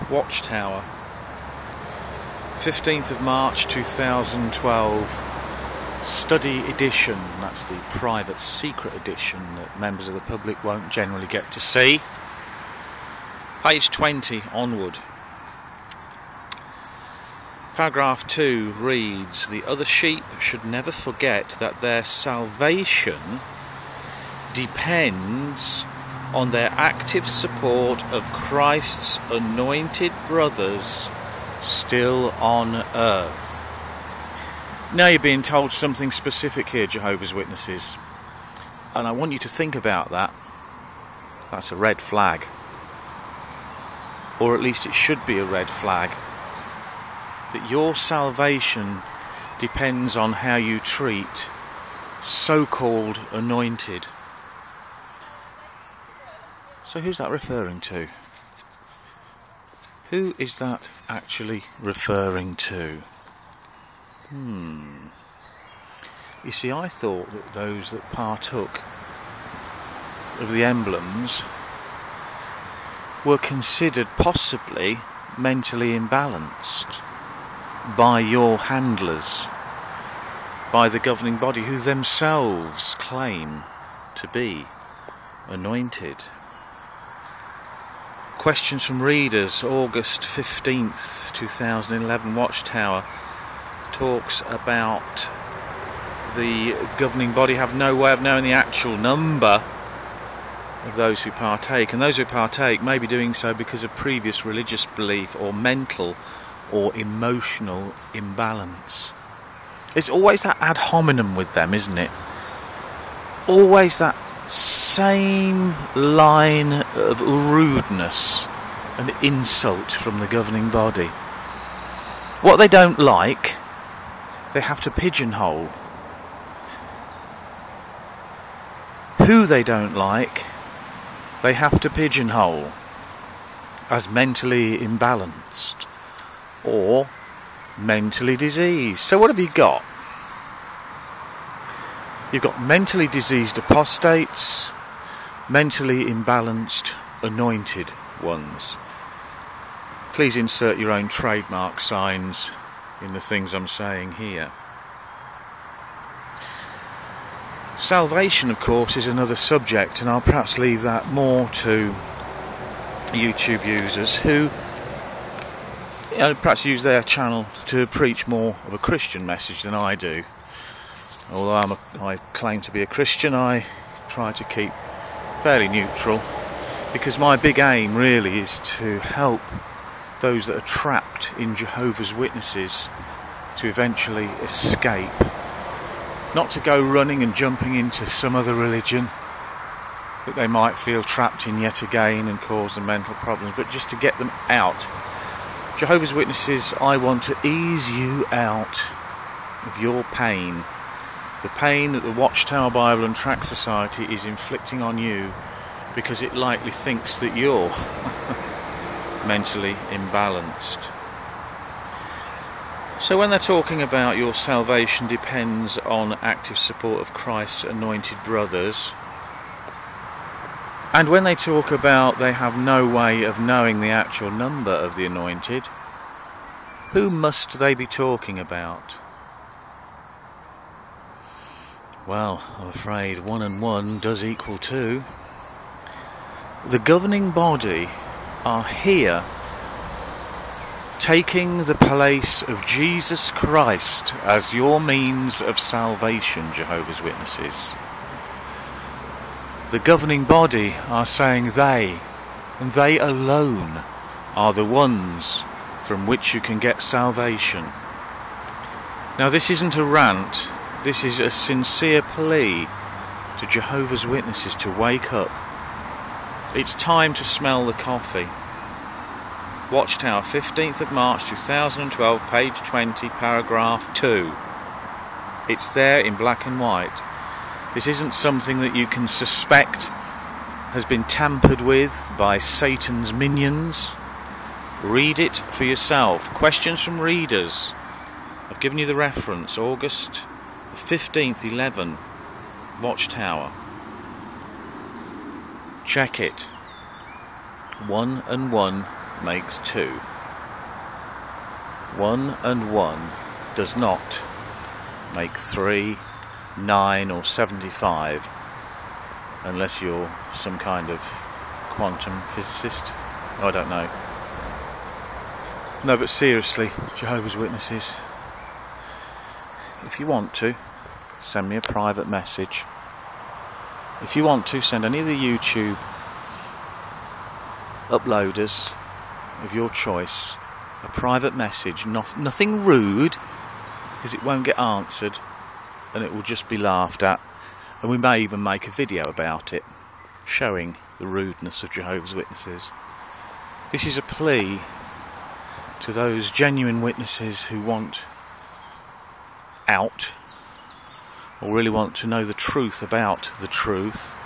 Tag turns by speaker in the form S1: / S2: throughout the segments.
S1: Watchtower, 15th of March 2012, study edition. That's the private secret edition that members of the public won't generally get to see. Page 20 onward. Paragraph 2 reads, "The other sheep should never forget that their salvation depends on their active support of Christ's anointed brothers still on earth." Now you're being told something specific here, Jehovah's Witnesses, and I want you to think about that. That's a red flag, or at least it should be a red flag, that your salvation depends on how you treat so-called anointed. So who's that referring to? Who is that actually referring to? You see, I thought that those that partook of the emblems were considered possibly mentally imbalanced by your handlers, by the governing body, who themselves claim to be anointed. Questions from readers, August 15th, 2011, Watchtower, talks about the governing body have no way of knowing the actual number of those who partake, and those who partake may be doing so because of previous religious belief or mental or emotional imbalance. It's always that ad hominem with them, isn't it? Always that same line of rudeness and insult from the governing body. What they don't like, they have to pigeonhole. Who they don't like, they have to pigeonhole as mentally imbalanced or mentally diseased. So what have you got? You've got mentally diseased apostates, mentally imbalanced anointed ones. Please insert your own trademark signs in the things I'm saying here. Salvation, of course, is another subject, and I'll perhaps leave that more to YouTube users who perhaps use their channel to preach more of a Christian message than I do. Although I claim to be a Christian, I try to keep fairly neutral, because my big aim really is to help those that are trapped in Jehovah's Witnesses to eventually escape. Not to go running and jumping into some other religion that they might feel trapped in yet again and cause them mental problems, but just to get them out. Jehovah's Witnesses, I want to ease you out of your pain. The pain that the Watchtower Bible and Tract Society is inflicting on you because it likely thinks that you're mentally imbalanced. So when they're talking about your salvation depends on active support of Christ's anointed brothers, and when they talk about they have no way of knowing the actual number of the anointed, who must they be talking about? Well, I'm afraid 1 and 1 does equal 2. The governing body are here taking the place of Jesus Christ as your means of salvation, Jehovah's Witnesses. The governing body are saying they, and they alone, are the ones from which you can get salvation. Now, this isn't a rant. This is a sincere plea to Jehovah's Witnesses to wake up. It's time to smell the coffee. Watchtower, 15th of March 2012, page 20, paragraph 2. It's there in black and white. This isn't something that you can suspect has been tampered with by Satan's minions. Read it for yourself. Questions from readers. I've given you the reference, August the 15th, 11, Watchtower. Check it. 1 and 1 makes 2. 1 and 1 does not make 3, 9 or 75, unless you're some kind of quantum physicist. I don't know. No, but seriously, Jehovah's Witnesses, if you want to, send me a private message. If you want to, send any of the YouTube uploaders of your choice a private message. Nothing rude, because it won't get answered and it will just be laughed at, and we may even make a video about it showing the rudeness of Jehovah's Witnesses. This is a plea to those genuine witnesses who want out, or really want to know the truth about the truth,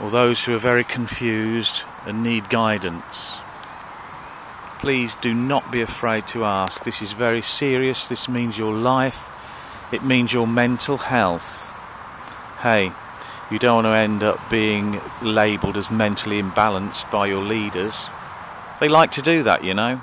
S1: or those who are very confused and need guidance. Please do not be afraid to ask. This is very serious. This means your life. It means your mental health. Hey, you don't want to end up being labelled as mentally imbalanced by your leaders. They like to do that, you know.